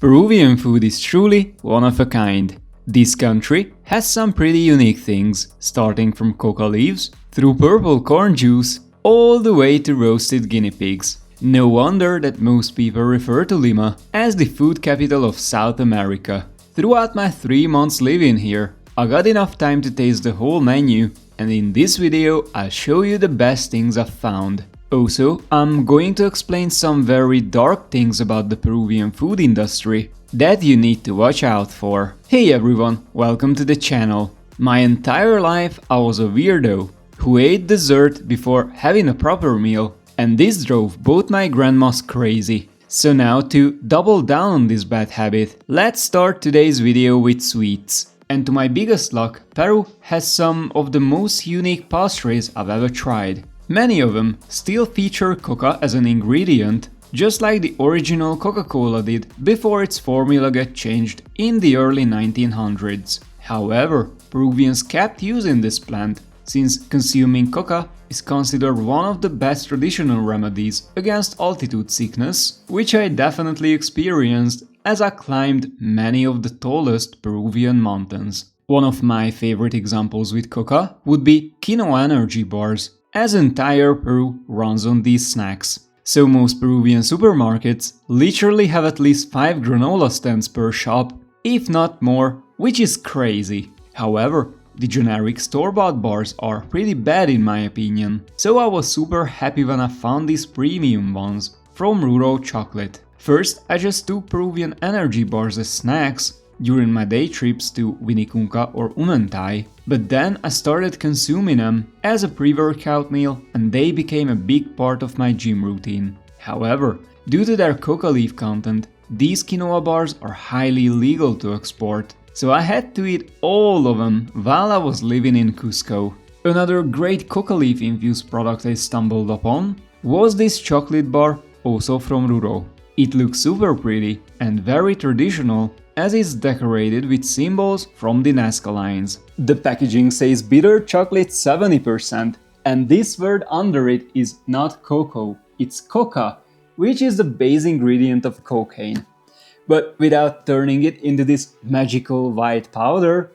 Peruvian food is truly one of a kind. This country has some pretty unique things, starting from coca leaves, through purple corn juice, all the way to roasted guinea pigs. No wonder that most people refer to Lima as the food capital of South America. Throughout my 3 months living here, I got enough time to taste the whole menu, and in this video I'll show you the best things I've found. Also, I'm going to explain some very dark things about the Peruvian food industry that you need to watch out for. Hey everyone, welcome to the channel. My entire life I was a weirdo who ate dessert before having a proper meal, and this drove both my grandmas crazy. So now to double down on this bad habit, let's start today's video with sweets. And to my biggest luck, Peru has some of the most unique pastries I've ever tried. Many of them still feature coca as an ingredient, just like the original Coca-Cola did before its formula got changed in the early 1900s. However, Peruvians kept using this plant, since consuming coca is considered one of the best traditional remedies against altitude sickness, which I definitely experienced as I climbed many of the tallest Peruvian mountains. One of my favorite examples with coca would be quinoa energy bars, as entire Peru runs on these snacks. So most Peruvian supermarkets literally have at least 5 granola stands per shop, if not more, which is crazy. However, the generic store-bought bars are pretty bad in my opinion, so I was super happy when I found these premium ones from Ruro Chocolate. First, I just took Peruvian energy bars as snacks during my day trips to Vinicunca or Umantai, but then I started consuming them as a pre-workout meal and they became a big part of my gym routine. However, due to their coca leaf content, these quinoa bars are highly illegal to export, so I had to eat all of them while I was living in Cusco. Another great coca leaf infused product I stumbled upon was this chocolate bar, also from Ruro. It looks super pretty and very traditional, as it's decorated with symbols from the Nazca lines. The packaging says bitter chocolate 70%, and this word under it is not cocoa, it's coca, which is the base ingredient of cocaine. But without turning it into this magical white powder,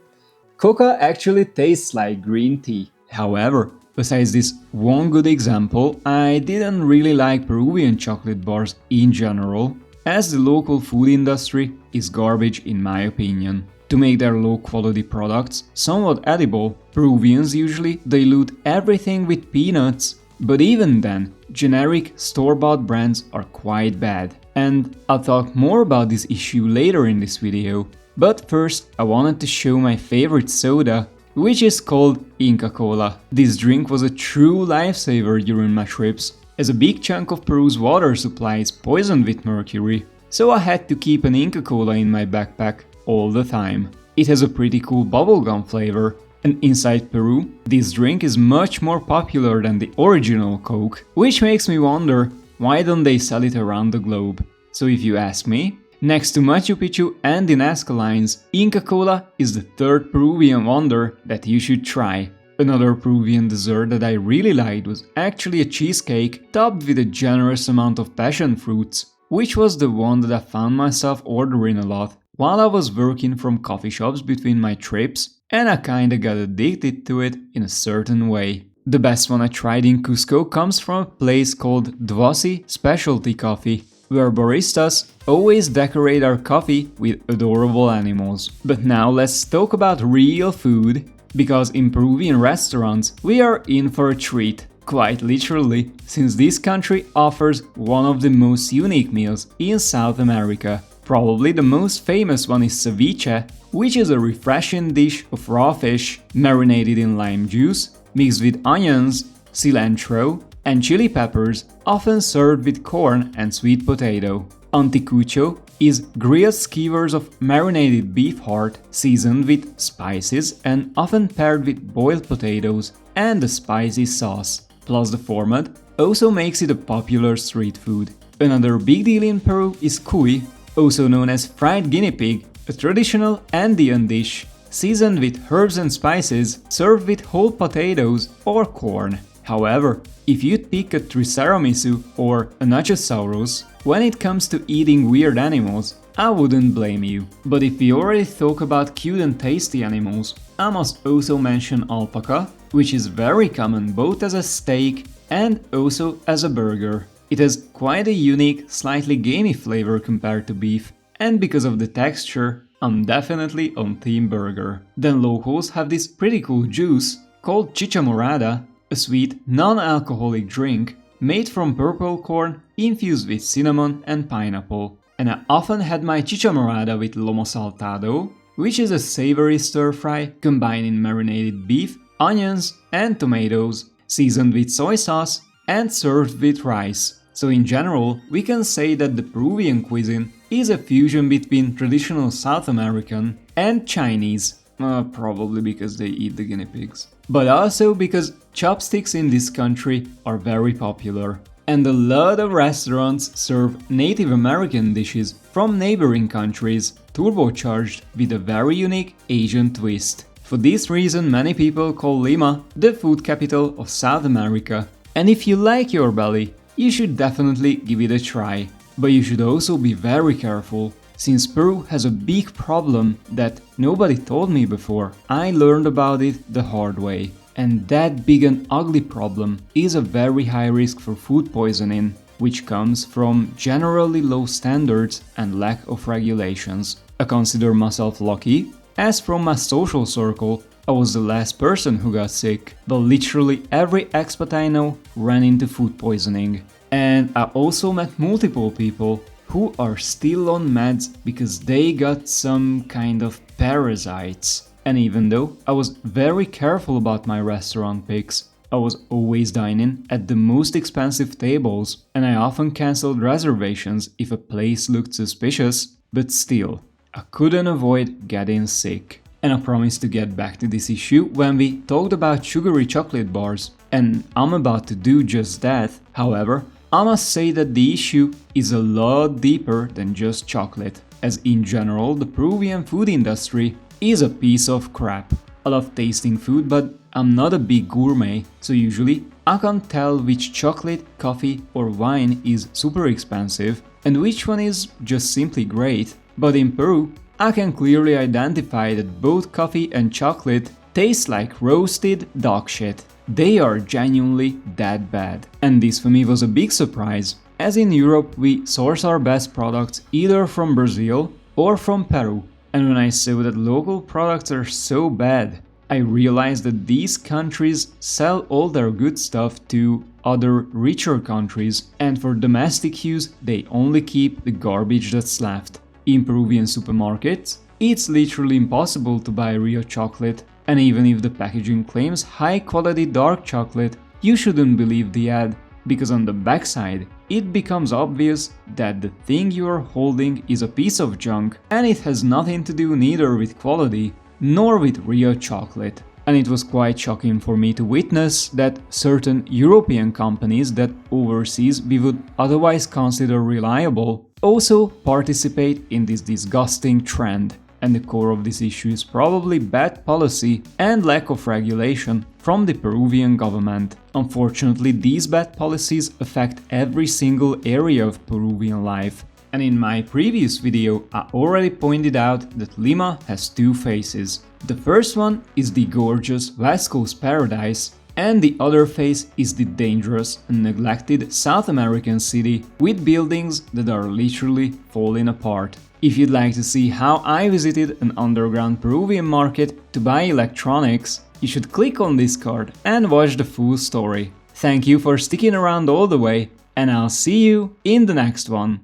coca actually tastes like green tea. However, besides this one good example, I didn't really like Peruvian chocolate bars in general, as the local food industry is garbage in my opinion. To make their low-quality products somewhat edible, Peruvians usually dilute everything with peanuts, but even then, generic store-bought brands are quite bad. And I'll talk more about this issue later in this video. But first, I wanted to show my favorite soda, which is called Inca Kola. This drink was a true lifesaver during my trips, as a big chunk of Peru's water supply is poisoned with mercury, so I had to keep an Inca Kola in my backpack all the time. It has a pretty cool bubblegum flavor, and inside Peru, this drink is much more popular than the original Coke, which makes me wonder why don't they sell it around the globe. So if you ask me, next to Machu Picchu and the Nazca lines, Inca Kola is the third Peruvian wonder that you should try. Another Peruvian dessert that I really liked was actually a cheesecake topped with a generous amount of passion fruits, which was the one that I found myself ordering a lot while I was working from coffee shops between my trips, and I kinda got addicted to it in a certain way. The best one I tried in Cusco comes from a place called Dvosi Specialty Coffee, where baristas always decorate our coffee with adorable animals. But now let's talk about real food, because in Peruvian restaurants we are in for a treat, quite literally, since this country offers one of the most unique meals in South America. Probably the most famous one is ceviche, which is a refreshing dish of raw fish marinated in lime juice, mixed with onions, cilantro, and chili peppers, often served with corn and sweet potato. Anticucho is grilled skewers of marinated beef heart seasoned with spices and often paired with boiled potatoes and a spicy sauce. Plus the format also makes it a popular street food. Another big deal in Peru is cuy, also known as fried guinea pig, a traditional Andean dish seasoned with herbs and spices, served with whole potatoes or corn. However, if you'd pick a Triceratops or a Nachosaurus, when it comes to eating weird animals, I wouldn't blame you. But if we already talk about cute and tasty animals, I must also mention alpaca, which is very common both as a steak and also as a burger. It has quite a unique, slightly gamey flavor compared to beef, and because of the texture, I'm definitely on team burger. Then locals have this pretty cool juice called Chicha Morada, a sweet, non-alcoholic drink made from purple corn infused with cinnamon and pineapple. And I often had my Chicha Morada with Lomo Saltado, which is a savory stir-fry combining marinated beef, onions and tomatoes, seasoned with soy sauce and served with rice. So in general, we can say that the Peruvian cuisine is a fusion between traditional South American and Chinese, probably because they eat the guinea pigs. But also because chopsticks in this country are very popular. And a lot of restaurants serve Native American dishes from neighboring countries, turbocharged with a very unique Asian twist. For this reason, many people call Lima the food capital of South America. And if you like your belly, you should definitely give it a try. But you should also be very careful, since Peru has a big problem that nobody told me before. I learned about it the hard way. And that big and ugly problem is a very high risk for food poisoning, which comes from generally low standards and lack of regulations. I consider myself lucky, as from my social circle, I was the last person who got sick, but literally every expat I know ran into food poisoning. And I also met multiple people who are still on meds because they got some kind of parasites. And even though I was very careful about my restaurant picks, I was always dining at the most expensive tables, and I often cancelled reservations if a place looked suspicious, but still, I couldn't avoid getting sick. And I promised to get back to this issue when we talked about sugary chocolate bars, and I'm about to do just that. However, I must say that the issue is a lot deeper than just chocolate, as in general the Peruvian food industry is a piece of crap. I love tasting food, but I'm not a big gourmet, so usually I can't tell which chocolate, coffee or wine is super expensive and which one is just simply great. But in Peru, I can clearly identify that both coffee and chocolate taste like roasted dog shit. They are genuinely that bad. And this for me was a big surprise, as in Europe we source our best products either from Brazil or from Peru. And when I saw that local products are so bad, I realized that these countries sell all their good stuff to other richer countries, and for domestic use they only keep the garbage that's left. In Peruvian supermarkets, it's literally impossible to buy real chocolate, and even if the packaging claims high quality dark chocolate, you shouldn't believe the ad, because on the backside it becomes obvious that the thing you are holding is a piece of junk, and it has nothing to do neither with quality nor with real chocolate. And it was quite shocking for me to witness that certain European companies that overseas we would otherwise consider reliable also participate in this disgusting trend. And the core of this issue is probably bad policy and lack of regulation from the Peruvian government. Unfortunately, these bad policies affect every single area of Peruvian life. And in my previous video, I already pointed out that Lima has two faces. The first one is the gorgeous West Coast paradise, and the other face is the dangerous and neglected South American city with buildings that are literally falling apart. If you'd like to see how I visited an underground Peruvian market to buy electronics, you should click on this card and watch the full story. Thank you for sticking around all the way, and I'll see you in the next one.